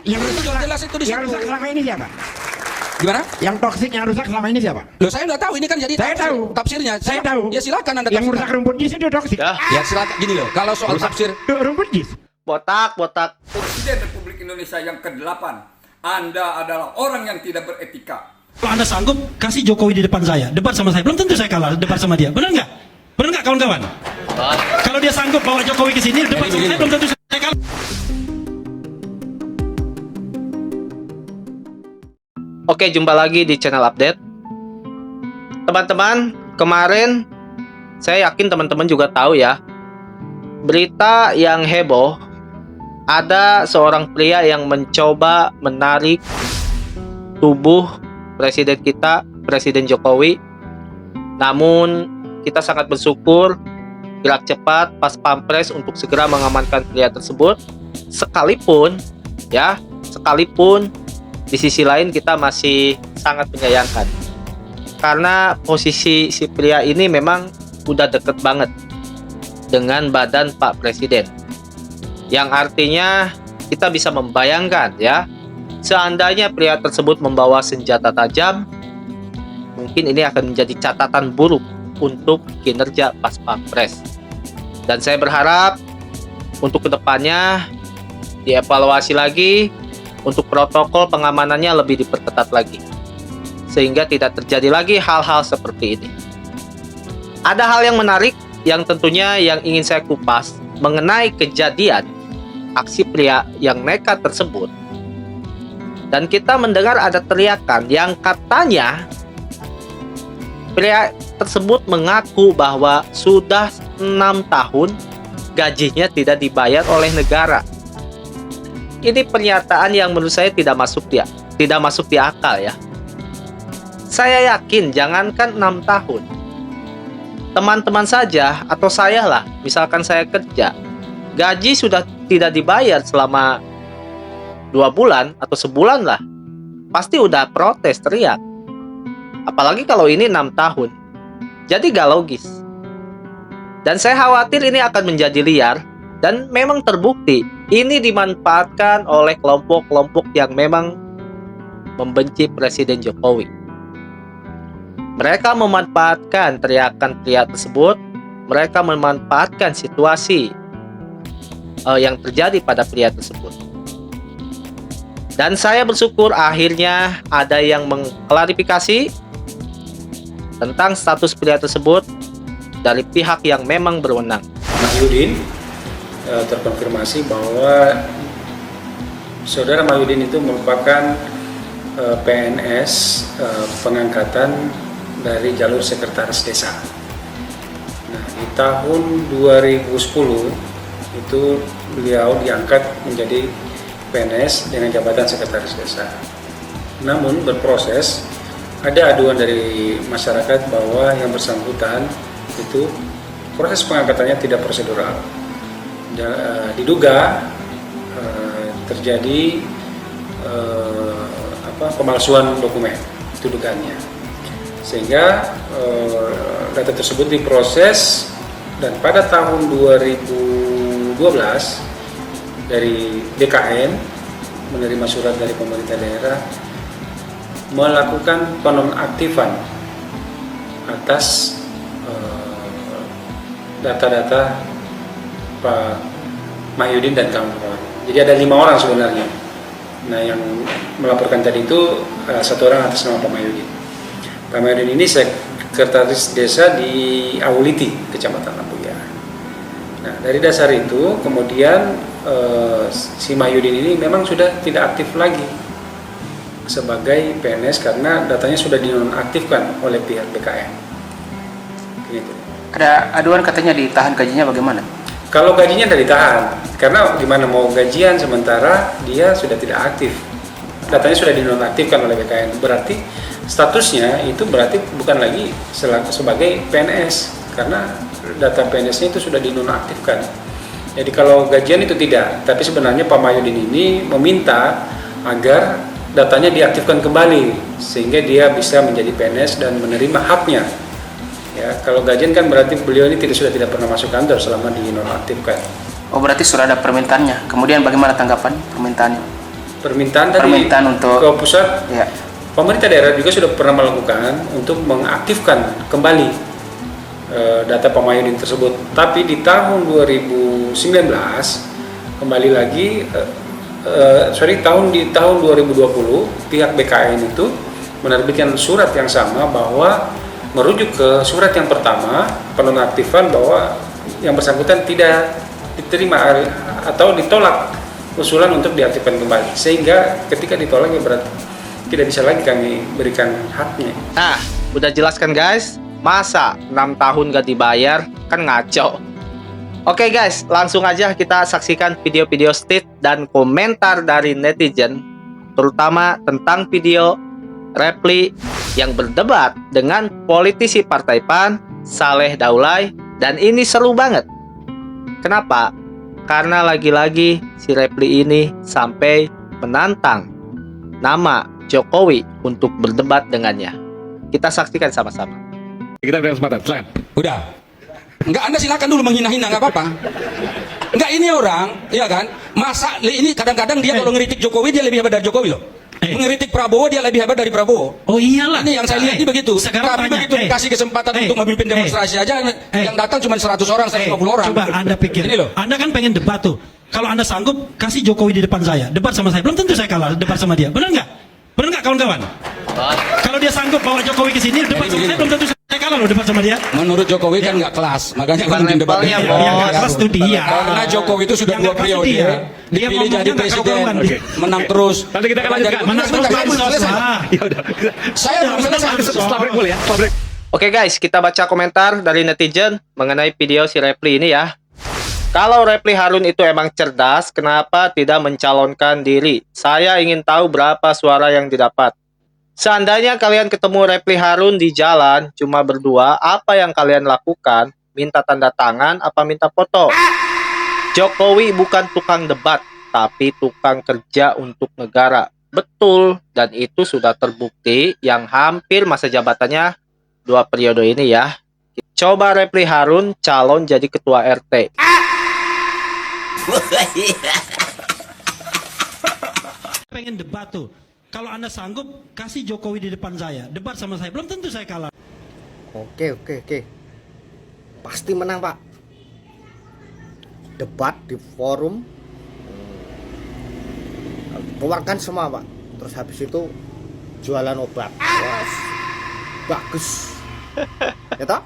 Yang rusak, Jelas itu di yang situ. rusak selama ini siapa? Gimana? Yang toksik yang rusak selama ini siapa? Loh, saya nggak tahu, ini kan jadi Saya tahu. tafsirnya. Saya tahu. Ya silakan Anda Yang tafsirkan. rusak rumput jis itu toksik. Ya silakan, gini loh. Kalau soal tafsir, Rumput jis. Botak. Presiden Republik Indonesia yang ke-8, Anda adalah orang yang tidak beretika. Kalau Anda sanggup, kasih Jokowi di depan saya, debat sama saya. Belum tentu saya kalah debat sama dia. Benar nggak? Benar nggak kawan-kawan? Kalau dia sanggup bawa Jokowi ke sini, debat sama saya, belum tentu saya kalah. Oke, jumpa lagi di channel update. Teman-teman, kemarin saya yakin teman-teman juga tahu ya, berita yang heboh, ada seorang pria yang mencoba menarik tubuh presiden kita, Presiden Jokowi. Namun kita sangat bersyukur gerak cepat pas pampres untuk segera mengamankan pria tersebut. Sekalipun di sisi lain kita masih sangat menyayangkan, karena posisi si pria ini memang udah deket banget dengan badan Pak Presiden, yang artinya kita bisa membayangkan ya, seandainya pria tersebut membawa senjata tajam, mungkin ini akan menjadi catatan buruk untuk kinerja pas Pampres. Dan saya berharap untuk kedepannya dievaluasi lagi, untuk protokol pengamanannya lebih diperketat lagi, sehingga tidak terjadi lagi hal-hal seperti ini. Ada hal yang menarik yang tentunya yang ingin saya kupas mengenai kejadian aksi pria yang nekat tersebut. Dan kita mendengar ada teriakan yang katanya pria tersebut mengaku bahwa sudah 6 tahun gajinya tidak dibayar oleh negara. Ini pernyataan yang menurut saya tidak masuk di akal ya. Saya yakin jangankan 6 tahun, teman-teman saja atau saya lah, misalkan saya kerja, gaji sudah tidak dibayar selama 2 bulan atau sebulan lah, pasti udah protes, teriak. Apalagi kalau ini 6 tahun. Jadi gak logis. Dan saya khawatir ini akan menjadi liar. Dan memang terbukti ini dimanfaatkan oleh kelompok-kelompok yang memang membenci Presiden Jokowi. Mereka memanfaatkan teriakan pria tersebut. Mereka memanfaatkan situasi yang terjadi pada pria tersebut. Dan saya bersyukur akhirnya ada yang mengklarifikasi tentang status pria tersebut dari pihak yang memang berwenang. Mahyudin terkonfirmasi bahwa saudara Mahyudin itu merupakan PNS pengangkatan dari jalur sekretaris desa. Nah, di tahun 2010 itu beliau diangkat menjadi PNS dengan jabatan sekretaris desa. Namun berproses, ada aduan dari masyarakat bahwa yang bersangkutan itu proses pengangkatannya tidak prosedural. Diduga terjadi pemalsuan dokumen, itu dugaannya. Sehingga data tersebut diproses, dan pada tahun 2012 dari BKN menerima surat dari pemerintah daerah melakukan penonaktifan atas data-data Pak Mahyudin dan kawan-kawan. Jadi ada 5 orang sebenarnya. Nah, yang melaporkan tadi itu 1 orang atas nama Pak Mahyudin. Pak Mahyudin ini sekretaris desa di Awuliti, Kecamatan Lambuya. Nah, dari dasar itu kemudian si Mahyudin ini memang sudah tidak aktif lagi sebagai PNS karena datanya sudah dinonaktifkan oleh pihak BKN. Gitu. Ada aduan katanya ditahan gajinya bagaimana? Kalau gajinya tidak ditahan, karena gimana mau gajian sementara dia sudah tidak aktif. Datanya sudah dinonaktifkan oleh BKN, berarti statusnya itu berarti bukan lagi sebagai PNS, karena data PNS-nya itu sudah dinonaktifkan. Jadi kalau gajian itu tidak, tapi sebenarnya Pak Mahyudin ini meminta agar datanya diaktifkan kembali, sehingga dia bisa menjadi PNS dan menerima haknya. Ya, kalau gajian kan berarti beliau ini sudah tidak pernah masuk kantor selama dinonaktifkan. Oh, berarti sudah ada permintaannya. Kemudian bagaimana tanggapan permintaannya? permintaan untuk ke pusat. ya. Pemerintah daerah juga sudah pernah melakukan untuk mengaktifkan kembali data pemayudin tersebut. Tapi di tahun 2019 kembali lagi di tahun 2020 pihak BKN itu menerbitkan surat yang sama bahwa merujuk ke surat yang pertama penonaktifan bahwa yang bersangkutan tidak diterima atau ditolak usulan untuk diaktifkan kembali, sehingga ketika ditolak ya berarti tidak bisa lagi kami berikan haknya. Nah, udah jelaskan guys, masa 6 tahun gak dibayar, kan ngaco. Oke guys, langsung aja kita saksikan video-video tweet dan komentar dari netizen, terutama tentang video Reply yang berdebat dengan politisi Partai PAN, Saleh Daulay, dan ini seru banget. Kenapa? Karena lagi-lagi si Reply ini sampai menantang nama Jokowi untuk berdebat dengannya. Kita saksikan sama-sama. Kita beri kesempatan, silakan. Udah. Enggak, Anda silakan dulu menghina-hina, nggak apa-apa. Enggak, ini orang, ya kan? Masa ini kadang-kadang dia kalau ngeritik Jokowi dia lebih hebat dari Jokowi loh. Mengeritik Prabowo dia lebih hebat dari Prabowo. Oh iyalah. Ini yang saya lihat ini begitu. Sekarang tapi tanya, begitu dikasih kesempatan untuk memimpin demonstrasi aja, yang datang cuma 100 orang, 150 orang. Coba Anda pikir, Ini loh. Anda kan pengen debat tuh. Kalau Anda sanggup, kasih Jokowi di depan saya, debat sama saya. Belum tentu saya kalah debat sama dia. Benar nggak? Benar nggak kawan-kawan? Kalau dia sanggup bawa Jokowi ke sini, debat sama saya, belum tentu saya kalah loh debat sama dia. Menurut Jokowi kan nggak kelas, makanya kan mungkin debat. levelnya, Yang nggak kelas tuh dia. Karena Jokowi itu sudah Yang 2 nggak kelas tuh periode, dia. Dia dipilih ngomongnya jadi nggak presiden, karuan. menang terus. Nanti kita akan lanjutkan. Menang terus Sebentar, baru selesai. selesai. Ya udah. Saya belum selesai. Setelah break boleh ya? Setelah break. Oke guys, kita baca komentar dari netizen mengenai video si Reply ini ya. Kalau Reply Harun itu emang cerdas, kenapa tidak mencalonkan diri? Saya ingin tahu berapa suara yang didapat. Seandainya kalian ketemu Reply Harun di jalan, cuma berdua, apa yang kalian lakukan? Minta tanda tangan, apa minta foto? Jokowi bukan tukang debat, tapi tukang kerja untuk negara. Betul, dan itu sudah terbukti yang hampir masa jabatannya 2 periode ini ya. Coba Reply Harun calon jadi ketua RT. Pengen debat tuh. Kalau Anda sanggup, kasih Jokowi di depan saya, debat sama saya. Belum tentu saya kalah. Oke. Pasti menang, Pak. Debat di forum. Keluarkan semua, Pak. Terus habis itu jualan obat. Wah, bagus. Ya toh?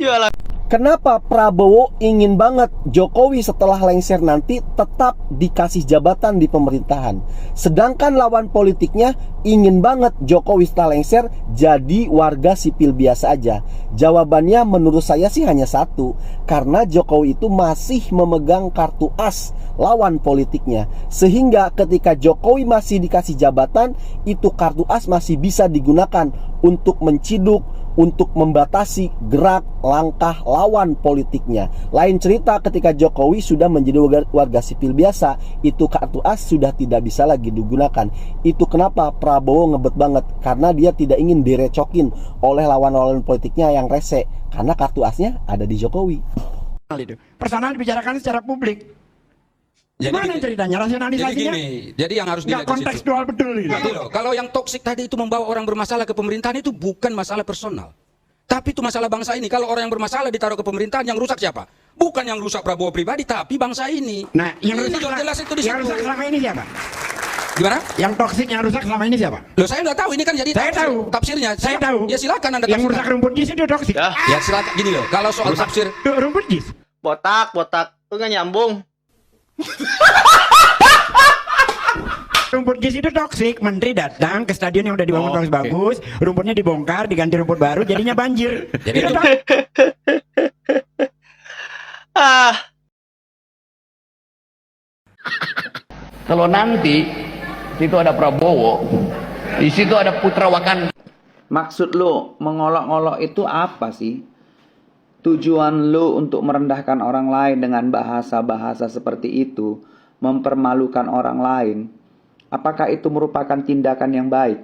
Jualan. Kenapa Prabowo ingin banget Jokowi setelah lengser nanti tetap dikasih jabatan di pemerintahan, sedangkan lawan politiknya ingin banget Jokowi setelah lengser jadi warga sipil biasa aja? Jawabannya menurut saya sih hanya satu, karena Jokowi itu masih memegang kartu as lawan politiknya, sehingga ketika Jokowi masih dikasih jabatan, itu kartu as masih bisa digunakan untuk menciduk, untuk membatasi gerak langkah lawan politiknya. Lain cerita ketika Jokowi sudah menjadi warga sipil biasa, itu kartu as sudah tidak bisa lagi digunakan. Itu kenapa Prabowo ngebet banget, karena dia tidak ingin direcokin oleh lawan-lawan politiknya yang rese, karena kartu asnya ada di Jokowi. Personal dibicarakan secara publik. Jadi Gimana gini. ceritanya rasionalisasinya? Jadi yang harus Nggak dilihat di situ. kontekstual betul gitu. Nanti loh, kalau yang toksik tadi itu membawa orang bermasalah ke pemerintahan itu bukan masalah personal. Tapi itu masalah bangsa ini. Kalau orang yang bermasalah ditaruh ke pemerintahan, yang rusak siapa? Bukan yang rusak Prabowo pribadi, tapi bangsa ini. Nah, yang Ini rusak, jelas itu di yang situ. rusak selama ini siapa? Gimana? Yang toksik yang rusak selama ini siapa? Loh, saya nggak tahu, ini kan jadi Saya tahu. tafsirnya. Saya tahu. Ya silakan Anda Yang tafsirkan. rusak rumput jis itu toksik. Ya. Ya silakan, gini loh. Kalau soal tafsir, Rumput jis. Botak, itu nggak nyambung. Rumput jis itu toksik. Menteri datang ke stadion yang udah dibangun bagus-bagus, rumputnya dibongkar, diganti rumput baru, jadinya banjir. Jadi Itu itu- toksik. Kalau nanti itu ada Prabowo, di situ ada Putra Wakanda. Maksud lo mengolok-olok itu apa sih? Tujuan lo untuk merendahkan orang lain dengan bahasa-bahasa seperti itu, mempermalukan orang lain, apakah itu merupakan tindakan yang baik?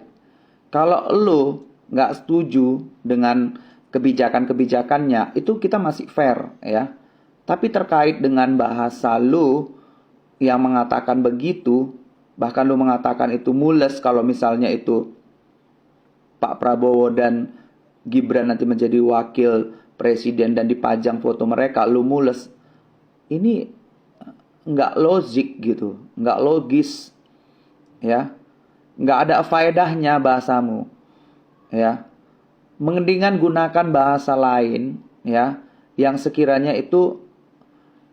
Kalau lo nggak setuju dengan kebijakan-kebijakannya, itu kita masih fair ya. Tapi terkait dengan bahasa lo yang mengatakan begitu, Bahkan lu mengatakan itu mules kalau misalnya itu Pak Prabowo dan Gibran nanti menjadi wakil presiden dan dipajang foto mereka, lu mules. Ini nggak logik gitu, nggak logis, ya, nggak ada faedahnya bahasamu, ya. Mendingan gunakan bahasa lain, ya, yang sekiranya itu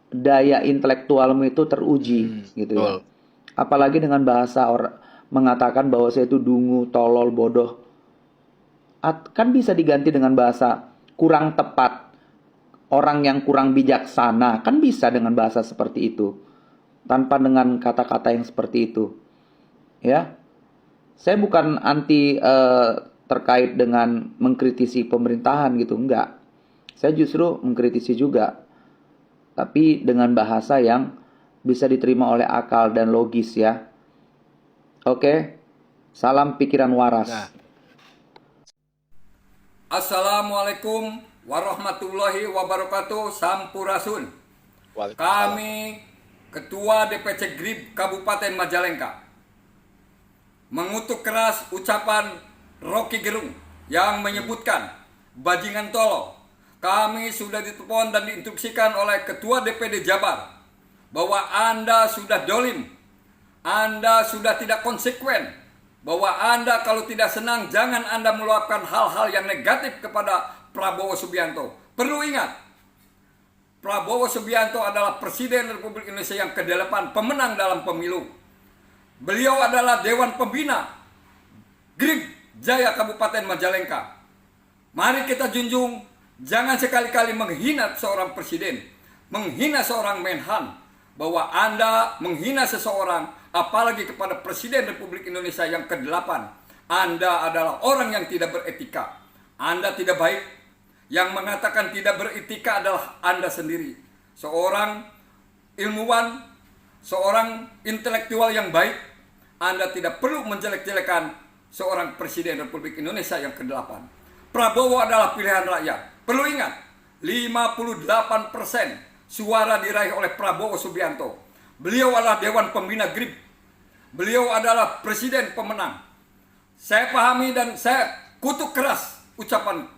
daya intelektualmu itu teruji, gitu ya. Apalagi dengan bahasa mengatakan bahwa saya itu dungu, tolol, bodoh. Kan bisa diganti dengan bahasa kurang tepat, orang yang kurang bijaksana, kan bisa dengan bahasa seperti itu, tanpa dengan kata-kata yang seperti itu, ya. Saya bukan anti terkait dengan mengkritisi pemerintahan gitu, enggak. Saya justru mengkritisi juga, tapi dengan bahasa yang bisa diterima oleh akal dan logis, ya. Oke, salam pikiran waras. Assalamualaikum warahmatullahi wabarakatuh. Sampurasun. Kami Ketua DPC GRIB Kabupaten Majalengka mengutuk keras ucapan Rocky Gerung yang menyebutkan bajingan tolol. Kami sudah ditelepon dan diinstruksikan oleh Ketua DPD Jabar bahwa Anda sudah dolim, Anda sudah tidak konsekuen, bahwa Anda kalau tidak senang jangan Anda meluapkan hal-hal yang negatif kepada Prabowo Subianto. Perlu ingat, Prabowo Subianto adalah Presiden Republik Indonesia yang ke-8, pemenang dalam pemilu. Beliau adalah Dewan Pembina GRIB Jaya Kabupaten Majalengka. Mari kita junjung, jangan sekali-kali menghina seorang presiden, menghina seorang Menhan, bahwa Anda menghina seseorang, apalagi kepada Presiden Republik Indonesia yang ke-8. Anda adalah orang yang tidak beretika. Anda tidak baik. Yang mengatakan tidak beretika adalah Anda sendiri. Seorang ilmuwan, seorang intelektual yang baik, Anda tidak perlu menjelek-jelekan seorang Presiden Republik Indonesia yang ke-8. Prabowo adalah pilihan rakyat. Perlu ingat, 58% suara diraih oleh Prabowo Subianto. Beliau adalah Dewan Pembina GRIB. Beliau adalah Presiden pemenang. Saya pahami dan saya kutuk keras ucapan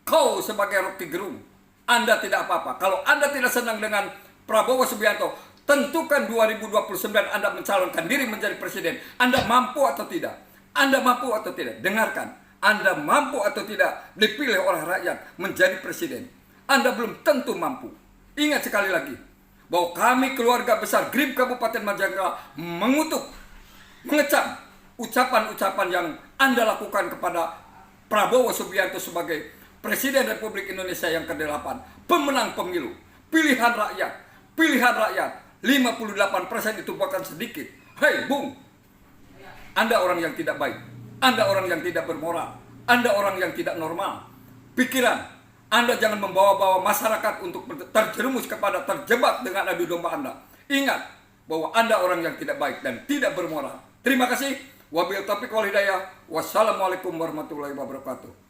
kau sebagai Rocky Gerung. Anda tidak apa-apa. Kalau Anda tidak senang dengan Prabowo Subianto, tentukan 2029 Anda mencalonkan diri menjadi presiden. Anda mampu atau tidak? Anda mampu atau tidak? Dengarkan. Anda mampu atau tidak dipilih oleh rakyat menjadi presiden? Anda belum tentu mampu. Ingat sekali lagi, bahwa kami keluarga besar GRIB Kabupaten Majalengka mengutuk, mengecam ucapan-ucapan yang Anda lakukan kepada Prabowo Subianto sebagai Presiden Republik Indonesia yang ke-8, pemenang pemilu, pilihan rakyat, 58% itu bukan sedikit. Hei Bung, Anda orang yang tidak baik, Anda orang yang tidak bermoral, Anda orang yang tidak normal. Pikiran Anda jangan membawa-bawa masyarakat untuk terjerumus kepada terjebak dengan adu domba Anda. Ingat bahwa Anda orang yang tidak baik dan tidak bermoral. Terima kasih. Wabillahi taufiq wal hidayah. Wassalamualaikum warahmatullahi wabarakatuh.